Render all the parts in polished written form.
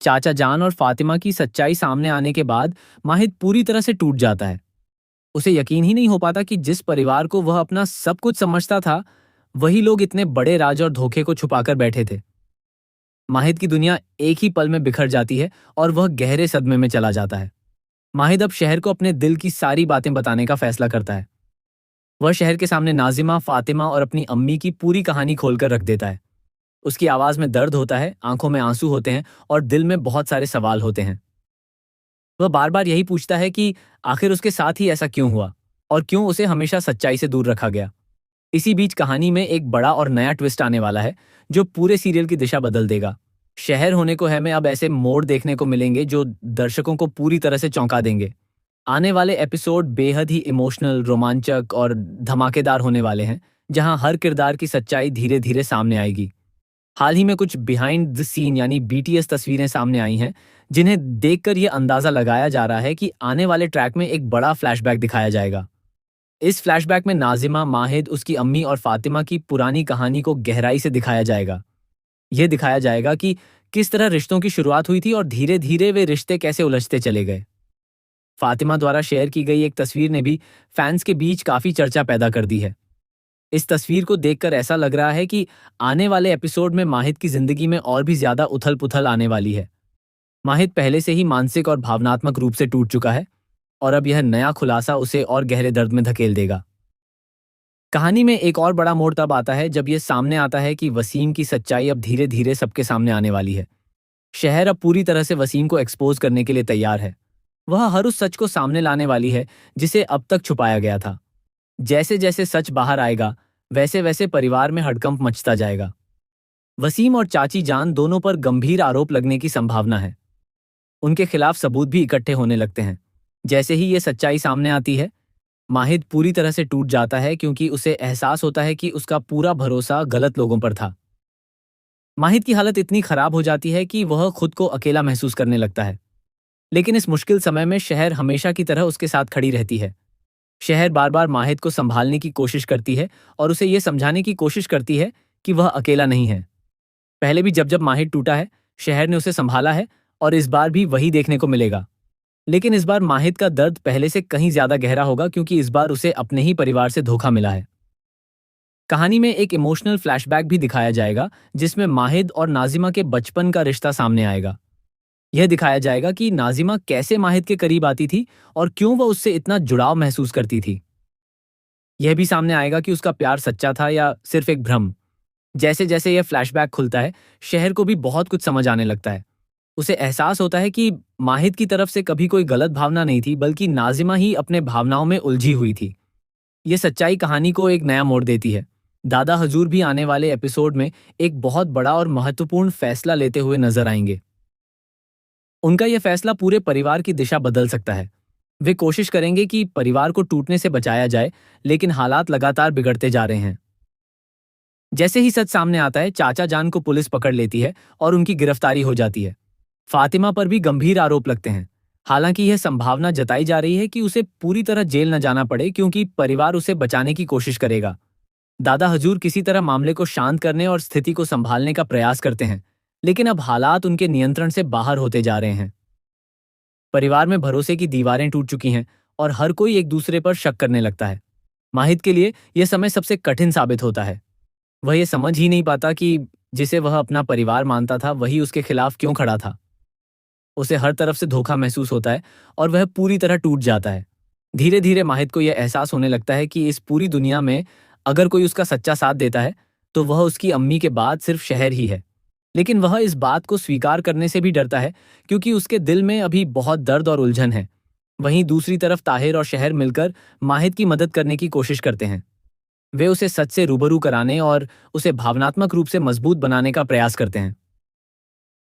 चाचा जान और फातिमा की सच्चाई सामने आने के बाद माहिद पूरी तरह से टूट जाता है। उसे यकीन ही नहीं हो पाता कि जिस परिवार को वह अपना सब कुछ समझता था, वही लोग इतने बड़े राज और धोखे को छुपाकर बैठे थे। माहिद की दुनिया एक ही पल में बिखर जाती है और वह गहरे सदमे में चला जाता है। माहिद अब शहर को अपने दिल की सारी बातें बताने का फैसला करता है। वह शहर के सामने नाजिमा, फातिमा और अपनी अम्मी की पूरी कहानी खोलकर रख देता है। उसकी आवाज में दर्द होता है, आंखों में आंसू होते हैं और दिल में बहुत सारे सवाल होते हैं। वह बार बार यही पूछता है कि आखिर उसके साथ ही ऐसा क्यों हुआ और क्यों उसे हमेशा सच्चाई से दूर रखा गया। इसी बीच कहानी में एक बड़ा और नया ट्विस्ट आने वाला है, जो पूरे सीरियल की दिशा बदल देगा। शहर होने को है में अब ऐसे मोड़ देखने को मिलेंगे जो दर्शकों को पूरी तरह से चौंका देंगे। आने वाले एपिसोड बेहद ही इमोशनल, रोमांचक और धमाकेदार होने वाले हैं, जहां हर किरदार की सच्चाई धीरे धीरे सामने आएगी। हाल ही में कुछ बिहाइंड द सीन यानी बीटीएस तस्वीरें सामने आई हैं, जिन्हें देखकर यह अंदाजा लगाया जा रहा है कि आने वाले ट्रैक में एक बड़ा फ्लैशबैक दिखाया जाएगा। इस फ्लैशबैक में नाजिमा, माहिद, उसकी अम्मी और फातिमा की पुरानी कहानी को गहराई से दिखाया जाएगा। यह दिखाया जाएगा कि किस तरह रिश्तों की शुरुआत हुई थी और धीरे धीरे वे रिश्ते कैसे उलझते चले गए। फातिमा द्वारा शेयर की गई एक तस्वीर ने भी फैंस के बीच काफी चर्चा पैदा कर दी है। इस तस्वीर को देखकर ऐसा लग रहा है कि आने वाले एपिसोड में माहिद की जिंदगी में और भी ज्यादा उथल पुथल आने वाली है। माहिद पहले से ही मानसिक और भावनात्मक रूप से टूट चुका है और अब यह नया खुलासा उसे और गहरे दर्द में धकेल देगा। कहानी में एक और बड़ा मोड़ तब आता है जब यह सामने आता है कि वसीम की सच्चाई अब धीरे धीरे सबके सामने आने वाली है। शहर अब पूरी तरह से वसीम को एक्सपोज करने के लिए तैयार है। वह हर उस सच को सामने लाने वाली है जिसे अब तक छुपाया गया था। जैसे जैसे सच बाहर आएगा, वैसे वैसे परिवार में हड़कंप मचता जाएगा। वसीम और चाची जान दोनों पर गंभीर आरोप लगने की संभावना है। उनके खिलाफ सबूत भी इकट्ठे होने लगते हैं। जैसे ही ये सच्चाई सामने आती है, माहिद पूरी तरह से टूट जाता है क्योंकि उसे एहसास होता है कि उसका पूरा भरोसा गलत लोगों पर था। माहिद की हालत इतनी खराब हो जाती है कि वह खुद को अकेला महसूस करने लगता है। लेकिन इस मुश्किल समय में शहर हमेशा की तरह उसके साथ खड़ी रहती है। शहर बार बार माहिद को संभालने की कोशिश करती है और उसे यह समझाने की कोशिश करती है कि वह अकेला नहीं है। पहले भी जब जब माहिद टूटा है, शहर ने उसे संभाला है और इस बार भी वही देखने को मिलेगा। लेकिन इस बार माहिद का दर्द पहले से कहीं ज्यादा गहरा होगा क्योंकि इस बार उसे अपने ही परिवार से धोखा मिला है। कहानी में एक इमोशनल फ्लैशबैक भी दिखाया जाएगा जिसमें माहिद और नाजिमा के बचपन का रिश्ता सामने आएगा। यह दिखाया जाएगा कि नाजिमा कैसे माहिद के करीब आती थी और क्यों वह उससे इतना जुड़ाव महसूस करती थी। यह भी सामने आएगा कि उसका प्यार सच्चा था या सिर्फ एक भ्रम। जैसे जैसे यह फ्लैशबैक खुलता है, शहर को भी बहुत कुछ समझ आने लगता है। उसे एहसास होता है कि माहिद की तरफ से कभी कोई गलत भावना नहीं थी, बल्कि नाजिमा ही अपने भावनाओं में उलझी हुई थी। यह सच्चाई कहानी को एक नया मोड़ देती है। दादा हजूर भी आने वाले एपिसोड में एक बहुत बड़ा और महत्वपूर्ण फैसला लेते हुए नजर आएंगे। उनका यह फैसला पूरे परिवार की दिशा बदल सकता है। वे कोशिश करेंगे कि परिवार को टूटने से बचाया जाए, लेकिन हालात लगातार बिगड़ते जा रहे हैं। जैसे ही सच सामने आता है, चाचा जान को पुलिस पकड़ लेती है और उनकी गिरफ्तारी हो जाती है। फातिमा पर भी गंभीर आरोप लगते हैं। हालांकि यह संभावना जताई जा रही है कि उसे पूरी तरह जेल न जाना पड़े क्योंकि परिवार उसे बचाने की कोशिश करेगा। दादा हजूर किसी तरह मामले को शांत करने और स्थिति को संभालने का प्रयास करते हैं, लेकिन अब हालात उनके नियंत्रण से बाहर होते जा रहे हैं। परिवार में भरोसे की दीवारें टूट चुकी हैं और हर कोई एक दूसरे पर शक करने लगता है। माहिद के लिए यह समय सबसे कठिन साबित होता है। वह यह समझ ही नहीं पाता कि जिसे वह अपना परिवार मानता था, वही उसके खिलाफ क्यों खड़ा था। उसे हर तरफ से धोखा महसूस होता है और वह पूरी तरह टूट जाता है। धीरे धीरे माहिद को यह एहसास होने लगता है कि इस पूरी दुनिया में अगर कोई उसका सच्चा साथ देता है, तो वह उसकी अम्मी के बाद सिर्फ शहर ही है। लेकिन वह इस बात को स्वीकार करने से भी डरता है क्योंकि उसके दिल में अभी बहुत दर्द और उलझन है। वहीं दूसरी तरफ ताहिर और शहर मिलकर माहिद की मदद करने की कोशिश करते हैं। वे उसे सच से रूबरू कराने और उसे भावनात्मक रूप से मजबूत बनाने का प्रयास करते हैं।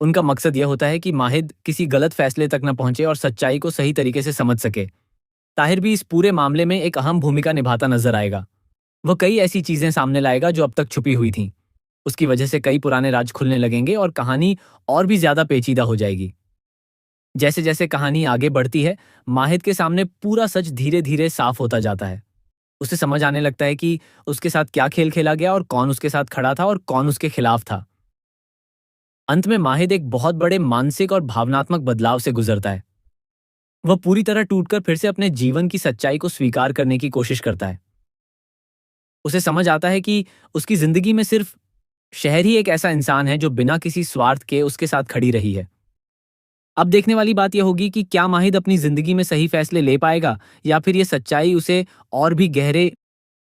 उनका मकसद यह होता है कि माहिद किसी गलत फैसले तक न पहुंचे और सच्चाई को सही तरीके से समझ सके। ताहिर भी इस पूरे मामले में एक अहम भूमिका निभाता नजर आएगा। वह कई ऐसी चीजें सामने लाएगा जो अब तक छुपी हुई थीं। उसकी वजह से कई पुराने राज खुलने लगेंगे और कहानी और भी ज्यादा पेचीदा हो जाएगी। जैसे जैसे कहानी आगे बढ़ती है, माहिद के सामने पूरा सच धीरे धीरे साफ होता जाता है। उसे समझ आने लगता है कि उसके साथ क्या खेल खेला गया और कौन उसके साथ खड़ा था और कौन उसके खिलाफ था। अंत में माहिद एक बहुत बड़े मानसिक और भावनात्मक बदलाव से गुजरता है। वह पूरी तरह टूटकर फिर से अपने जीवन की सच्चाई को स्वीकार करने की कोशिश करता है। उसे समझ आता है कि उसकी जिंदगी में सिर्फ शहर ही एक ऐसा इंसान है जो बिना किसी स्वार्थ के उसके साथ खड़ी रही है। अब देखने वाली बात यह होगी कि क्या माहिद अपनी जिंदगी में सही फैसले ले पाएगा या फिर यह सच्चाई उसे और भी गहरे